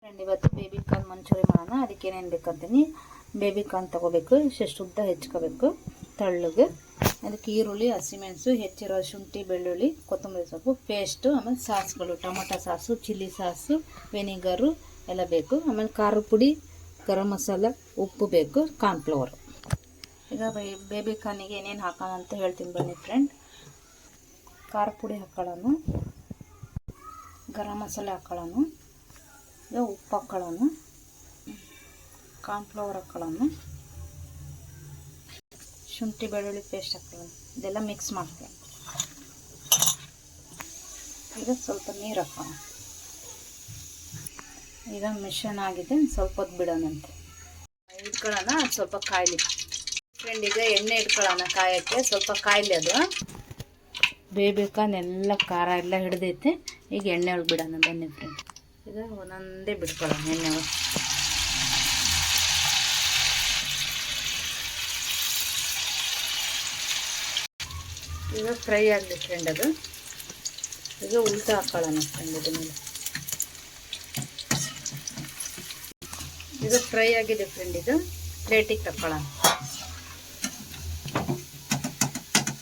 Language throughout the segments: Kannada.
ಫ್ರೆಂಡ್ ಇವತ್ತು ಬೇಬಿ ಕಾರ್ನ್ ಮಂಚೂರಿ ಮಾಡೋಣ. ಅದಕ್ಕೆ ಏನೇನು ಬೇಕಂತೀನಿ, ಬೇಬಿ ಕಾರ್ನ್ ತೊಗೋಬೇಕು, ಇಷ್ಟು ಉದ್ದ ಹೆಚ್ಕೋಬೇಕು ತಳ್ಳಗೆ. ಅದಕ್ಕೆ ಈರುಳ್ಳಿ, ಹಸಿಮೆಣಸು, ಹೆಚ್ಚಿರೋ ಶುಂಠಿ, ಬೆಳ್ಳುಳ್ಳಿ, ಕೊತ್ತಂಬರಿ ಸೊಪ್ಪು ಪೇಸ್ಟು, ಆಮೇಲೆ ಸಾಸ್ಗಳು, tomato sauce, chilli sauce, vinegar ಎಲ್ಲ ಬೇಕು. ಆಮೇಲೆ ಖಾರದ ಪುಡಿ, ಗರಂ ಮಸಾಲ, ಉಪ್ಪು ಬೇಕು, ಕಾರ್ನ್ಫ್ಲವರ್. ಈಗ ಬೇಬಿ ಕಾರ್ನಿಗೆ ಏನೇನು ಹಾಕೋಣ ಅಂತ ಹೇಳ್ತೀನಿ ಬನ್ನಿ ಫ್ರೆಂಡ್. ಖಾರದ ಪುಡಿ ಹಾಕೊಳ್ಳೋಣ, ಗರಂ ಮಸಾಲೆ ಹಾಕೊಳ್ಳೋಣ, ಈಗ ಉಪ್ಪು ಹಾಕೊಳ್ಳೋಣ, ಕಾರ್ನ್ಫ್ಲವರ್ ಹಾಕೊಳ್ಳೋಣ, ಶುಂಠಿ ಬೆಳ್ಳುಳ್ಳಿ ಪೇಸ್ಟ್ ಹಾಕೊಳ್ಳೋಣ. ಇದೆಲ್ಲ ಮಿಕ್ಸ್ ಮಾಡ್ಕೊಳ್ಳೋಣ. ಈಗ ಸ್ವಲ್ಪ ನೀರು ಹಾಕೋಣ. ಈಗ ಮಿಶ್ರಣ ಆಗಿದೆ, ಸ್ವಲ್ಪ ಹೊತ್ತು ಬಿಡೋಣಂತೆ. ಇಟ್ಕೊಳ್ಳೋಣ, ಸ್ವಲ್ಪ ಕಾಯಲಿ ಫ್ರೆಂಡ್. ಈಗ ಎಣ್ಣೆ ಇಟ್ಕೊಳ್ಳೋಣ ಕಾಯೋಕ್ಕೆ, ಸ್ವಲ್ಪ ಕಾಯಲಿ ಅದು. ಬೇಯಬೇಕಾನೆಲ್ಲ ಖಾರ ಎಲ್ಲ ಹಿಡ್ದೈತೆ. ಈಗ ಎಣ್ಣೆ ಒಳಗೆ ಬಿಡೋಣ ಬನ್ನಿ ಫ್ರೆಂಡ್. ಈಗ ಒಂದೊಂದೇ ಬಿಟ್ಕೊಳ್ಳೋಣ ಎಣ್ಣೆ ಒಳಗೆ. ಈಗ ಫ್ರೈ ಆಗಲಿ ಫ್ರೆಂಡ್ ಅದು. ಈಗ ಉಲ್ಟಾ ಹಾಕೊಳ್ಳೋಣ ಫ್ರೆಂಡ್ ಇದ್ರ ಮೇಲೆ. ಈಗ ಫ್ರೈ ಆಗಿದೆ ಫ್ರೆಂಡ್. ಇದು ಪ್ಲೇಟಿಗೆ ತಕ್ಕೊಳ್ಳೋಣ.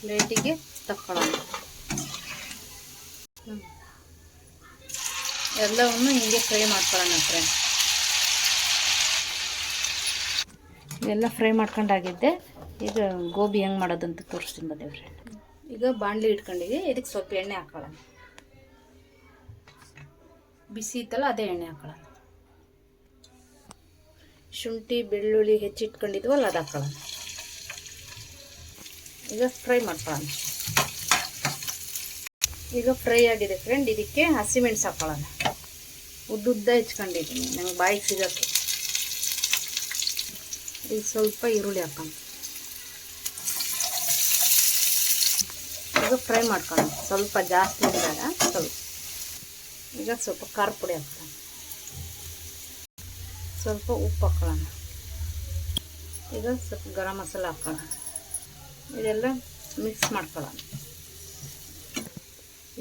ಪ್ಲೇಟಿಗೆ ತಕ್ಕೊಳ್ಳೋಣ. ಎಲ್ಲವನ್ನು ಹಿಂಗೆ ಫ್ರೈ ಮಾಡ್ಕೊಳ್ಳೋಣ ಫ್ರೆಂಡ್. ಎಲ್ಲ ಫ್ರೈ ಮಾಡ್ಕೊಂಡಾಗಿದ್ದೆ. ಈಗ ಗೋಬಿ ಹೆಂಗೆ ಮಾಡೋದಂತ ತೋರಿಸ್ತೀನಿ ಬನ್ನಿ ಫ್ರೆಂಡ್. ಈಗ ಬಾಣಲಿ ಇಟ್ಕೊಂಡಿಗೆ, ಇದಕ್ಕೆ ಸ್ವಲ್ಪ ಎಣ್ಣೆ ಹಾಕೊಳ್ಳೋಣ. ಬಿಸಿ ಇತ್ತಲ್ಲ ಅದೇ ಎಣ್ಣೆ ಹಾಕೊಳ್ಳೋಣ. ಶುಂಠಿ ಬೆಳ್ಳುಳ್ಳಿ ಹೆಚ್ಚಿಟ್ಕೊಂಡಿದ್ವಲ್ಲ ಅದು ಹಾಕೊಳ್ಳೋಣ. ಈಗ ಫ್ರೈ ಮಾಡ್ಕೊಳ್ಳೋಣ. ಈಗ ಫ್ರೈ ಆಗಿದೆ ಫ್ರೆಂಡ್. ಇದಕ್ಕೆ ಹಸಿಮೆಣಸು ಹಾಕೊಳ್ಳೋಣ. ಉದ್ದುದ್ದ ಹೆಚ್ಕೊಂಡಿದ್ದೀನಿ, ನಂಗೆ ಬಾಯಿಗೆ ಸಿಗಕ್ಕೆ. ಈಗ ಸ್ವಲ್ಪ ಈರುಳ್ಳಿ ಹಾಕೋಣ. ಈಗ ಫ್ರೈ ಮಾಡ್ಕೊಳ್ಳೋಣ, ಸ್ವಲ್ಪ ಜಾಸ್ತಿ ಬೇಡ, ಸ್ವಲ್ಪ. ಈಗ ಸ್ವಲ್ಪ ಖಾರ ಪುಡಿ ಹಾಕೋಣ, ಸ್ವಲ್ಪ ಉಪ್ಪು ಹಾಕೊಳ್ಳೋಣ. ಈಗ ಸ್ವಲ್ಪ ಗರಂ ಮಸಾಲ ಹಾಕೋಣ. ಇದೆಲ್ಲ ಮಿಕ್ಸ್ ಮಾಡ್ಕೊಳ್ಳೋಣ.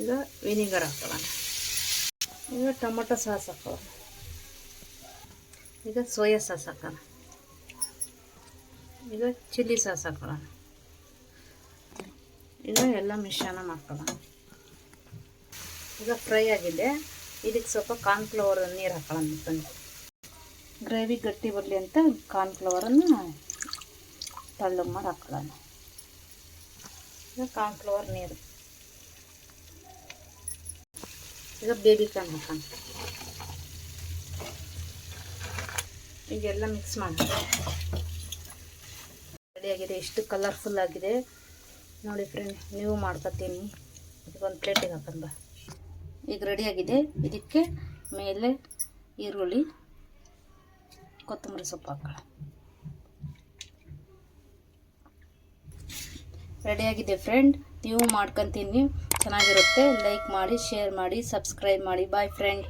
ಈಗ ವಿನಿಗರ್ ಹಾಕೊಳ್ಳೋಣ. ಈಗ ಟೊಮೊಟೊ ಸಾಸ್ ಹಾಕೊಳ್ಳೋಣ. ಈಗ ಸೋಯಾ ಸಾಸ್ ಹಾಕೋಣ. ಈಗ ಚಿಲ್ಲಿ ಸಾಸ್ ಹಾಕೊಳ್ಳೋಣ. ಈಗ ಎಲ್ಲ ಮಿಶ್ರಣ ಮಾಡ್ಕೊಳ್ಳೋಣ. ಈಗ ಫ್ರೈ ಆಗಿದೆ. ಇದಕ್ಕೆ ಸ್ವಲ್ಪ ಕಾರ್ನ್ಫ್ಲವರ್ ನೀರು ಹಾಕೊಳ್ಳೋಣ ಬನ್ನಿ. ಗ್ರೇವಿ ಗಟ್ಟಿ ಬರಲಿ ಅಂತ ಕಾರ್ನ್ಫ್ಲವರನ್ನು ತಳ್ಳಗೆ ಮಾಡಿ ಹಾಕೊಳ್ಳೋಣ. ಈಗ ಕಾರ್ನ್ಫ್ಲವರ್ ನೀರು. ಈಗ ಬೇಬಿ ಕಾರ್ನ್ ಹಾಕೋಣ. ಈಗೆಲ್ಲ ಮಿಕ್ಸ್ ಮಾಡೋಣ. ರೆಡಿಯಾಗಿದೆ. ಎಷ್ಟು ಕಲರ್ಫುಲ್ ಆಗಿದೆ ನೋಡಿ ಫ್ರೆಂಡ್. ನೀವು ಮಾಡ್ಕೊತೀನಿ. ಇದಕ್ಕೊಂದು ಪ್ಲೇಟಿಗೆ ಹಾಕೊಂಡು ಬಾ. ಈಗ ರೆಡಿಯಾಗಿದೆ. ಇದಕ್ಕೆ ಮೇಲೆ ಈರುಳ್ಳಿ, ಕೊತ್ತಂಬರಿ ಸೊಪ್ಪು ಹಾಕೋಣ. ರೆಡಿಯಾಗಿದೆ ಫ್ರೆಂಡ್. ನೀವು ಮಾಡ್ಕೊತೀನಿ, ಚೆನ್ನಾಗಿರುತ್ತೆ. ಲೈಕ್ ಮಾಡಿ, ಶೇರ್ ಮಾಡಿ, ಸಬ್ಸ್ಕ್ರೈಬ್ ಮಾಡಿ. Boy friend.